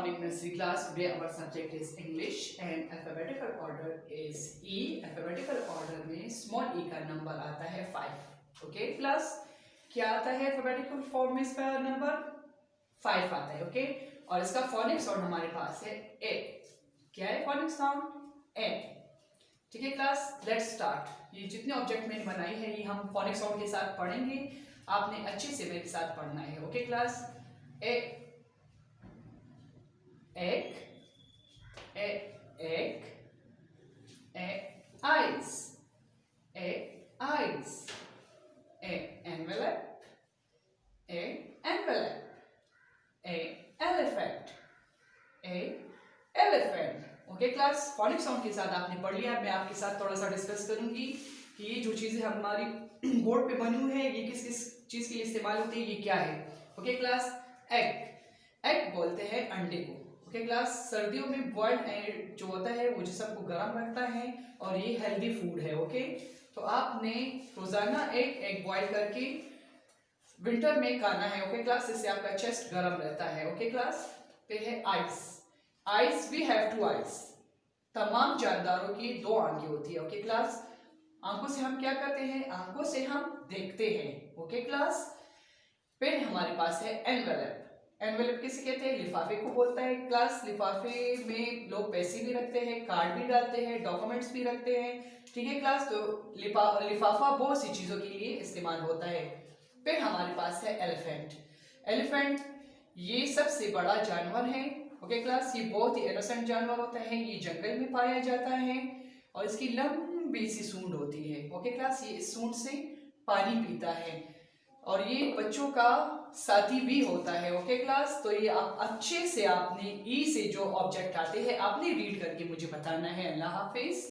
morning, nursery class. Today our subject is English and alphabetical order is E. Alphabetical order में small e का number आता है 5. Okay, plus क्या आता है alphabetical form में इसका नंबर 5 आता है. Okay, और इसका phonic sound हमारे पास है A. क्या है phonic sound? A. ठीक है क्लास, लेट्स स्टार्ट. ये जितने ऑब्जेक्ट मैंने बनाई है ये हम phonic sound के साथ पढ़ेंगे. आपने अच्छे से मेरे साथ पढ़ना है. Okay class. A egg, egg, eyes, eyes, envelope, envelope, elephant, elephant. Okay class, phonic sound के साथ आपने पढ़ लिया. मैं आपके साथ थोड़ा सा डिस्कस करूंगी कि ये जो चीजें हमारी बोर्ड पे बनी हुई है ये किस किस चीज के लिए इस्तेमाल होती है, ये क्या है. Okay class. एग, एग बोलते हैं अंडे को. ओके क्लास, सर्दियों में बॉइल्ड एग जो होता है वो जिस्म को गर्म रखता है और ये हेल्दी फूड है. ओके, तो आपने रोजाना एग बॉइल करके विंटर में खाना है. ओके क्लास, इससे आपका चेस्ट गर्म रहता है. Okay class. फिर है eyes. Eyes, we have two eyes. तमाम जानदारों की दो आंखें होती है. Okay class. आंखों से हम क्या करते हैं? आंखों से हम देखते हैं. Okay class. फिर हमारे पास है एनवेलप. एनवेलप किसे कहते हैं? लिफाफे को बोलता है. क्लास, लिफाफे में लोग पैसे भी रखते हैं, कार्ड भी डालते हैं, डॉक्यूमेंट्स भी रखते हैं. ठीक है क्लास. तो लिफाफा बहुत सी चीजों के लिए इस्तेमाल होता है. फिर हमारे पास है एलिफेंट. एलिफेंट ये सबसे बड़ा जानवर है. ओके क्लास, ये बहुत ही इनोसेंट जानवर होता है. ये जंगल में पाया जाता है और इसकी लंबी सी सूंड होती है. ओके क्लास, ये इस सूंड से पानी पीता है और ये बच्चों का साथी भी होता है. Okay class. तो ये आप अच्छे से आपने ई से जो ऑब्जेक्ट आते हैं आपने रीड करके मुझे बताना है. अल्लाह हाफिज.